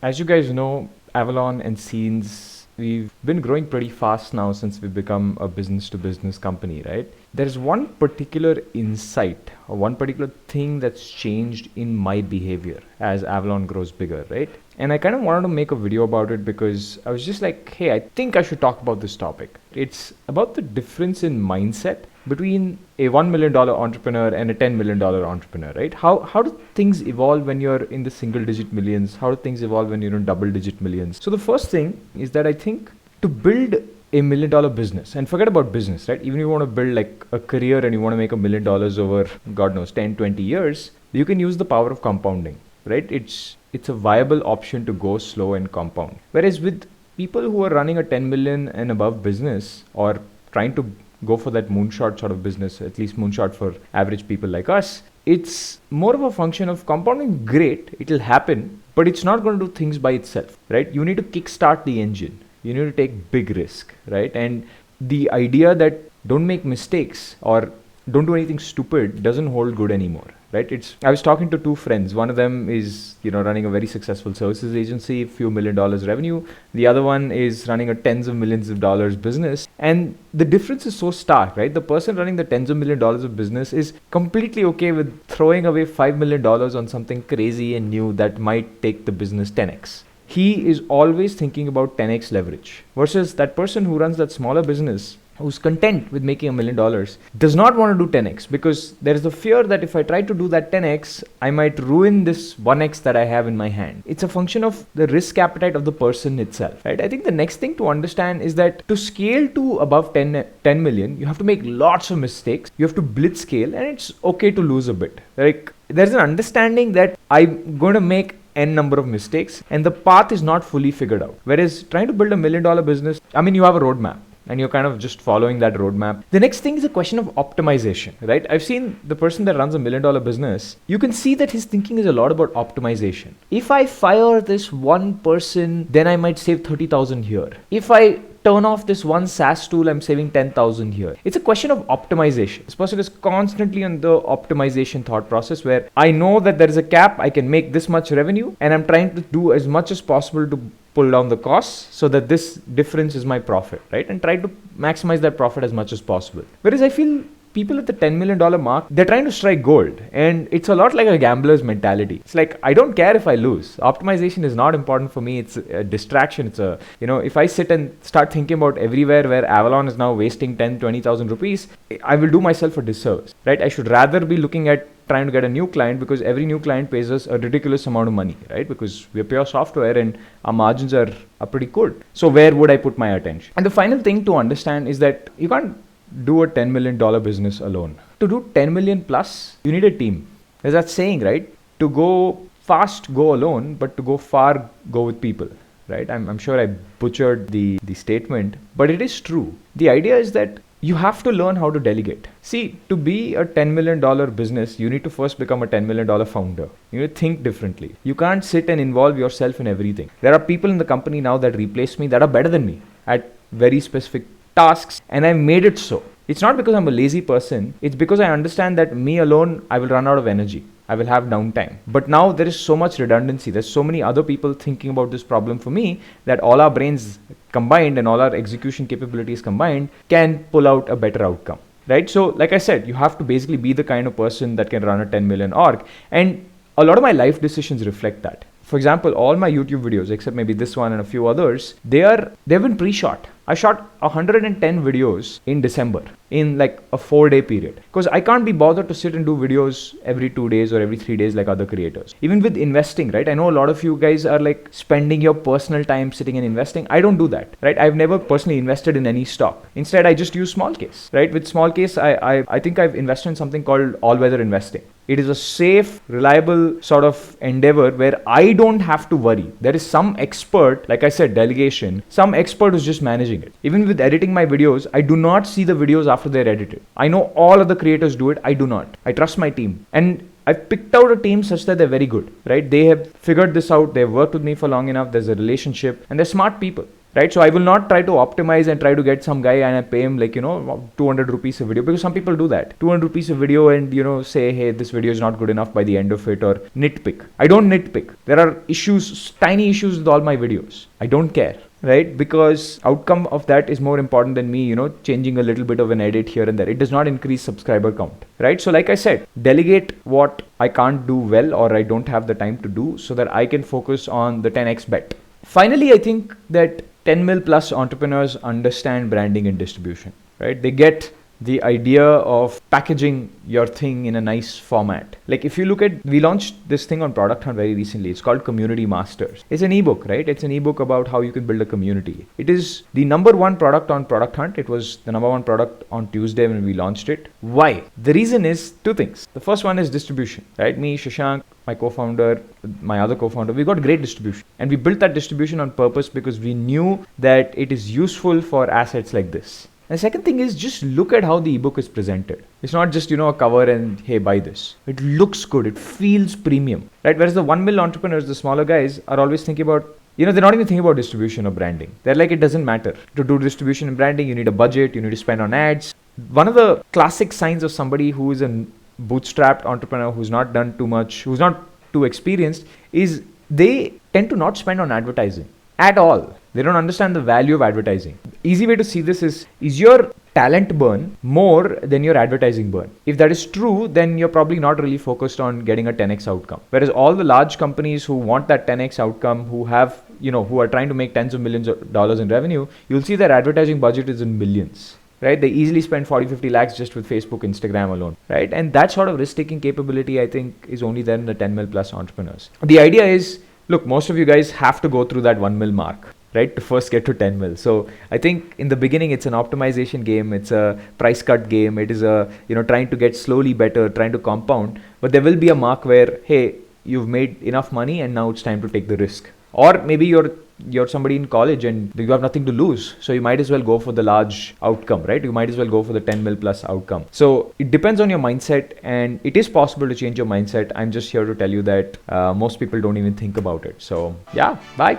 As you guys know, Avalon and Scenes, we've been growing pretty fast now since we've become a business to business company, right? There's one particular insight or one particular thing that's changed in my behavior as Avalon grows bigger, right? And I kind of wanted to make a video about it because I was just like, hey, I think I should talk about this topic. It's about the difference in mindset between a $1 million entrepreneur and a $10 million entrepreneur, right? How do things evolve when you're in the single digit millions? How do things evolve when you're in double digit millions? So the first thing is that I think to build a $1 million business, and forget about business, right? Even if you want to build like a career and you want to make $1 million over, God knows, 10, 20 years, you can use the power of compounding, right? It's a viable option to go slow and compound. Whereas with people who are running a 10 million and above business or trying to go for that moonshot sort of business, at least moonshot for average people like us, it's more of a function of compounding. Great, it'll happen, but it's not going to do things by itself, right? You need to kickstart the engine. You need to take big risk, right? And the idea that don't make mistakes or don't do anything stupid doesn't hold good anymore, right? I was talking to two friends. One of them is, running a very successful services agency, few $1 million revenue. The other one is running a tens of millions of dollars business. And the difference is so stark, right? The person running the tens of million dollars of business is completely okay with throwing away $5 million on something crazy and new that might take the business 10x. He is always thinking about 10x leverage versus that person who runs that smaller business who's content with making $1 million does not want to do 10x because there is the fear that if I try to do that 10x, I might ruin this 1x that I have in my hand. It's a function of the risk appetite of the person itself, right? I think the next thing to understand is that to scale to above 10 million, you have to make lots of mistakes. You have to blitz scale, and it's okay to lose a bit. Like there's an understanding that I'm going to make n number of mistakes and the path is not fully figured out. Whereas trying to build $1 million business, you have a roadmap and you're kind of just following that roadmap. The next thing is a question of optimization, right? I've seen the person that runs $1 million business. You can see that his thinking is a lot about optimization. If I fire this one person, then I might save 30,000 here. If I turn off this one SaaS tool, I'm saving 10,000 here. It's a question of optimization. This person is constantly on the optimization thought process where I know that there is a cap, I can make this much revenue, and I'm trying to do as much as possible to pull down the costs so that this difference is my profit, right? And try to maximize that profit as much as possible. Whereas I feel people at the $10 million mark, they're trying to strike gold. And it's a lot like a gambler's mentality. It's like, I don't care if I lose. Optimization is not important for me. It's a distraction. It's if I sit and start thinking about everywhere where Avalon is now wasting 10, 20,000 rupees, I will do myself a disservice, right? I should rather be looking at trying to get a new client because every new client pays us a ridiculous amount of money, right? Because we're pure software and our margins are pretty good. So where would I put my attention? And the final thing to understand is that you can't do a $10 million business alone. To do 10 million plus, you need a team. There's that saying, right? To go fast, go alone, but to go far, go with people, right? I'm sure I butchered the statement, but it is true. The idea is that you have to learn how to delegate. See, to be a $10 million business, you need to first become a $10 million founder. You need to think differently. You can't sit and involve yourself in everything. There are people in the company now that replace me that are better than me at very specific tasks, and I made it so. It's not because I'm a lazy person. It's because I understand that me alone, I will run out of energy. I will have downtime. But now there is so much redundancy. There's so many other people thinking about this problem for me that all our brains combined and all our execution capabilities combined can pull out a better outcome, right? So like I said, you have to basically be the kind of person that can run a 10 million org. And a lot of my life decisions reflect that. For example, all my YouTube videos, except maybe this one and a few others, they've been pre-shot. I shot 110 videos in December in like a 4-day period because I can't be bothered to sit and do videos every 2 days or every 3 days like other creators. Even with investing, right? I know a lot of you guys are like spending your personal time sitting and investing. I don't do that, right? I've never personally invested in any stock. Instead, I just use small case, right? With small case, I think I've invested in something called all-weather investing. It is a safe, reliable sort of endeavor where I don't have to worry. There is some expert, like I said, delegation, some expert who's just managing it. Even with editing my videos, I do not see the videos after they're edited. I know all other creators do it. I do not. I trust my team. And I've picked out a team such that they're very good, right? They have figured this out. They've worked with me for long enough. There's a relationship and they're smart people. right? So I will not try to optimize and try to get some guy and I pay him like, 200 rupees a video, because some people do that. 200 rupees a video and, say, hey, this video is not good enough by the end of it, or nitpick. I don't nitpick. There are issues, tiny issues with all my videos. I don't care, right? Because outcome of that is more important than me, changing a little bit of an edit here and there. It does not increase subscriber count, right? So like I said, delegate what I can't do well or I don't have the time to do, so that I can focus on the 10x bet. Finally, I think that 10 mil plus entrepreneurs understand branding and distribution, right? They get the idea of packaging your thing in a nice format. Like if you look at, we launched this thing on Product Hunt very recently. It's called Community Masters. It's an ebook, right? It's an ebook about how you can build a community. It is the number one product on Product Hunt. It was the number one product on Tuesday when we launched it. Why? The reason is two things. The first one is distribution, right? Me, Shashank, my co-founder, my other co-founder, we got great distribution. And we built that distribution on purpose because we knew that it is useful for assets like this. And the second thing is, just look at how the ebook is presented. It's not just, a cover and, hey, buy this. It looks good. It feels premium, right? Whereas the 1 mil entrepreneurs, the smaller guys, are always thinking about, they're not even thinking about distribution or branding. They're like, it doesn't matter. To do distribution and branding, you need a budget, you need to spend on ads. One of the classic signs of somebody who is a bootstrapped entrepreneur, who's not done too much, who's not too experienced, is they tend to not spend on advertising at all. They don't understand the value of advertising. Easy way to see this is your talent burn more than your advertising burn? If that is true, then you're probably not really focused on getting a 10x outcome. Whereas all the large companies who want that 10x outcome, who have, who are trying to make tens of millions of dollars in revenue, you'll see their advertising budget is in millions. Right? They easily spend 40-50 lakhs just with Facebook, Instagram alone, right? And that sort of risk-taking capability, I think, is only there in the 10 mil plus entrepreneurs. The idea is, look, most of you guys have to go through that 1 mil mark, right, to first get to 10 mil. So I think in the beginning, it's an optimization game. It's a price cut game. It is a, trying to get slowly better, trying to compound. But there will be a mark where, hey, you've made enough money and now it's time to take the risk. Or maybe you're somebody in college and you have nothing to lose. So you might as well go for the large outcome, right? You might as well go for the 10 mil plus outcome. So it depends on your mindset, and it is possible to change your mindset. I'm just here to tell you that most people don't even think about it. So yeah, bye.